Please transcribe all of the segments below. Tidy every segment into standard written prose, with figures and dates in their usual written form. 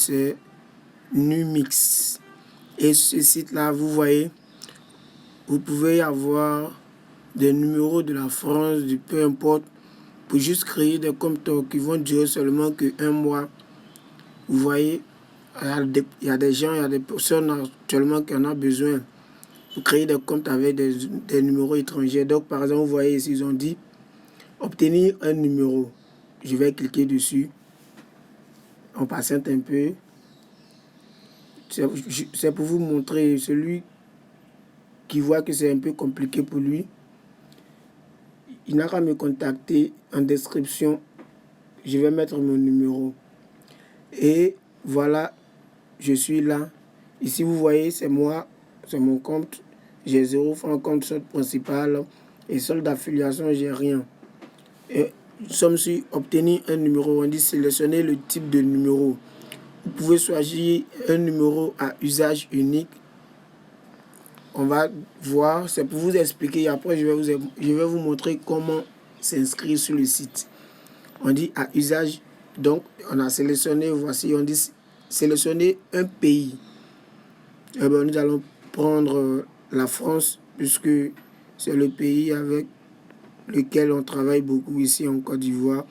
c'est Numix. Et ce site-là, vous voyez, vous pouvez avoir des numéros de la France, de peu importe, pour juste créer des comptes qui vont durer seulement que 1 mois. Vous voyez, il y a des gens, il y a des personnes actuellement qui en ont besoin pour créer des comptes avec des numéros étrangers. Donc, par exemple, vous voyez ici, ils ont dit obtenir un numéro. Je vais cliquer dessus. On patiente un peu. C'est pour vous montrer celui qui voit que c'est un peu compliqué pour lui. Il n'a qu'à me contacter en description. Je vais mettre mon numéro. Et voilà, je suis là. Ici, vous voyez, c'est moi, c'est mon compte. J'ai 0 francs compte solde principal et solde d'affiliation, j'ai rien. Et nous sommes sur obtenir un numéro. On dit sélectionner le type de numéro. Vous pouvez choisir un numéro à usage unique. On va voir, c'est pour vous expliquer. Après, je vais vous montrer comment s'inscrire sur le site. On dit à usage. Donc, on a sélectionné, voici, on dit sélectionner un pays. Eh bien, nous allons prendre la France, puisque c'est le pays avec lequel on travaille beaucoup ici en Côte d'Ivoire.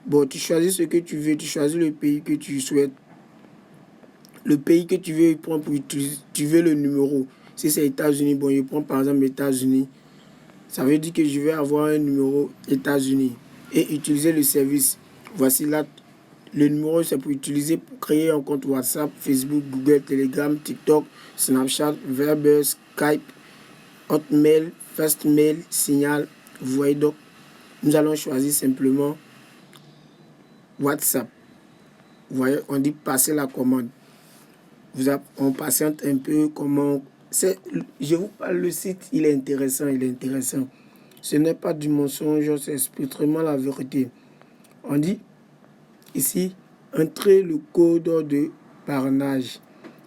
Bon, tu choisis ce que tu veux, tu choisis le pays que tu souhaites. Le pays que tu veux, il prend pour utiliser, tu veux le numéro. Si c'est États-Unis, bon, il prend par exemple États-Unis. Ça veut dire que je vais avoir un numéro États-Unis et utiliser le service. Voici là, le numéro, c'est pour utiliser pour créer un compte WhatsApp, Facebook, Google, Telegram, TikTok, Snapchat, Viber, Skype, Hotmail, Fastmail, Signal. Vous voyez donc, nous allons choisir simplement WhatsApp. Vous voyez, on dit passer la commande. On patiente un peu comment... Je vous parle, le site, il est intéressant, il est intéressant. Ce n'est pas du mensonge, c'est strictement la vérité. On dit ici, entrez le code de parrainage.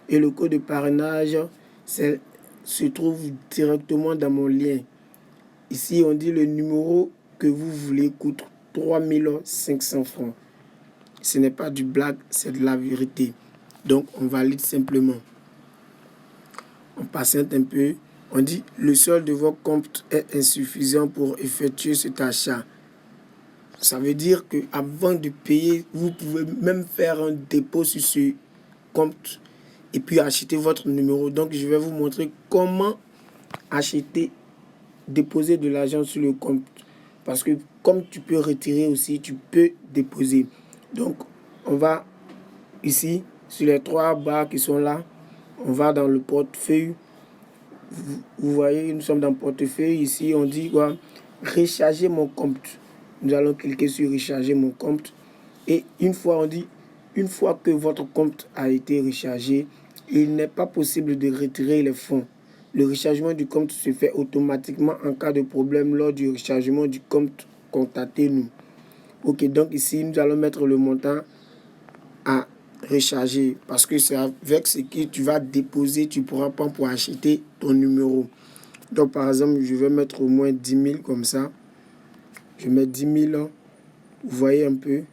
Et le code de parrainage se trouve directement dans mon lien. Ici, on dit le numéro que vous voulez coûte 3500 francs. Ce n'est pas du blague, c'est de la vérité. Donc, on valide simplement. On patiente un peu. On dit le solde de votre compte est insuffisant pour effectuer cet achat. Ça veut dire qu'avant de payer, vous pouvez même faire un dépôt sur ce compte et puis acheter votre numéro. Donc, je vais vous montrer comment acheter, déposer de l'argent sur le compte. Parce que comme tu peux retirer aussi, tu peux déposer. Donc, on va ici, sur les 3 barres qui sont là, on va dans le portefeuille. Vous voyez, nous sommes dans le portefeuille. Ici, on dit quoi? Recharger mon compte. Nous allons cliquer sur recharger mon compte. Et une fois que votre compte a été rechargé, il n'est pas possible de retirer les fonds. Le rechargement du compte se fait automatiquement en cas de problème lors du rechargement du compte. Contactez-nous. Ok, donc ici, nous allons mettre le montant à recharger parce que c'est avec ce que tu vas déposer, tu pourras pas pour acheter ton numéro. Donc, par exemple, je vais mettre au moins 10 000 comme ça. Je mets 10 000. Vous voyez un peu.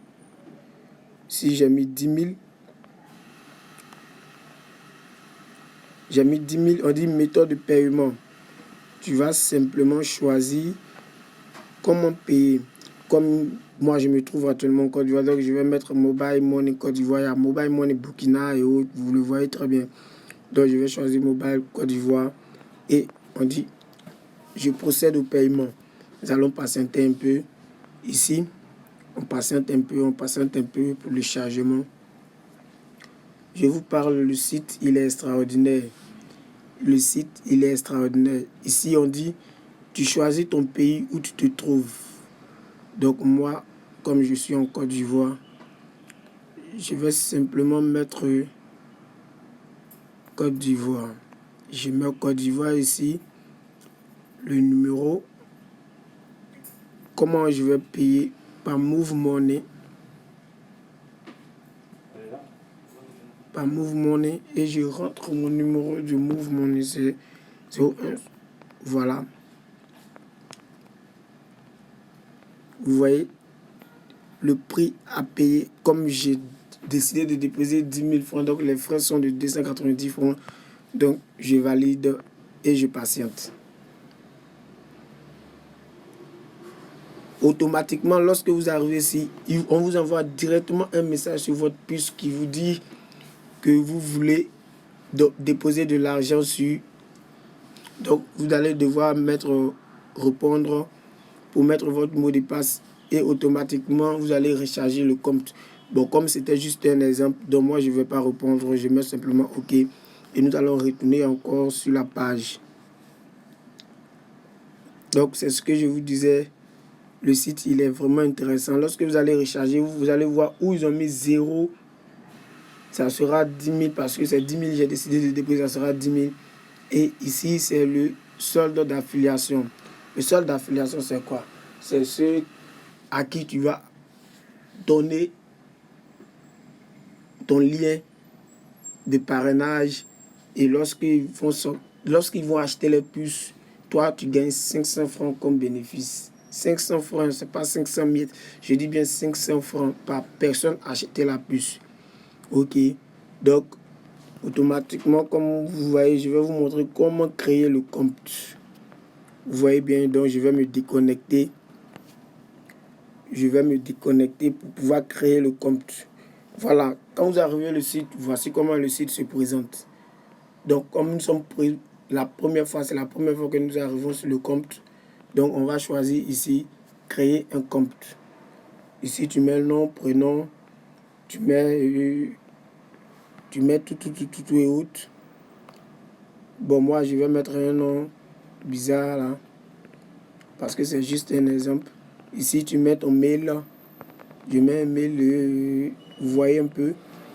Si j'ai mis 10 000, on dit méthode de paiement. Tu vas simplement choisir comment payer. Comme moi, je me trouve actuellement en Côte d'Ivoire, donc je vais mettre Mobile Money Côte d'Ivoire. Il y a Mobile Money Burkina et autres, vous le voyez très bien. Donc, je vais choisir Mobile Côte d'Ivoire et on dit je procède au paiement. Nous allons patienter un peu. Ici, on patiente un peu pour le chargement. Je vous parle, le site, il est extraordinaire. Le site, il est extraordinaire. Ici, on dit, tu choisis ton pays où tu te trouves. Donc moi, comme je suis en Côte d'Ivoire, je vais simplement mettre Côte d'Ivoire. Je mets Côte d'Ivoire ici. Le numéro. Comment je vais payer? Par Move Money. Par Move Money. Et je rentre mon numéro de Move Money. C'est 01. Voilà. Vous voyez le prix à payer. Comme j'ai décidé de déposer 10 000 francs. Donc, les frais sont de 290 francs. Donc, je valide et je patiente. Automatiquement, lorsque vous arrivez ici, on vous envoie directement un message sur votre puce qui vous dit que vous voulez déposer de l'argent sur. Donc, vous allez devoir répondre pour mettre votre mot de passe et automatiquement, vous allez recharger le compte. Bon, comme c'était juste un exemple, donc moi, je ne vais pas répondre, je mets simplement OK. Et nous allons retourner encore sur la page. Donc, c'est ce que je vous disais. Le site, il est vraiment intéressant. Lorsque vous allez recharger, vous allez voir où ils ont mis 0. Ça sera 10 000 parce que c'est 10 000. J'ai décidé de déposer, ça sera 10 000. Et ici, c'est le solde d'affiliation. Le solde d'affiliation, c'est quoi? C'est ceux à qui tu vas donner ton lien de parrainage. Et lorsqu'ils vont acheter les puces, toi, tu gagnes 500 francs comme bénéfice. 500 francs, ce n'est pas 500 miettes. Je dis bien 500 francs par personne acheter la puce. OK. Donc, automatiquement, comme vous voyez, je vais vous montrer comment créer le compte. Vous voyez bien, donc je vais me déconnecter. Je vais me déconnecter pour pouvoir créer le compte. Voilà, quand vous arrivez au site, voici comment le site se présente. Donc, comme nous sommes pris la première fois, c'est la première fois que nous arrivons sur le compte. Donc, on va choisir ici, créer un compte. Ici, tu mets le nom, prénom, tu mets tout et autres. Bon, moi, je vais mettre un nom bizarre là, parce que c'est juste un exemple. Ici, tu mets ton mail. Je mets un mail, vous voyez un peu,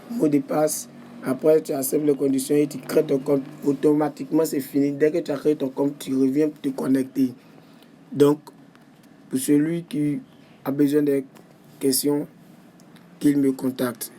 mot de passe. Après, tu acceptes les conditions et tu crées ton compte. Automatiquement, c'est fini. Dès que tu as créé ton compte, tu reviens te connecter. Donc, pour celui qui a besoin de questions, qu'il me contacte.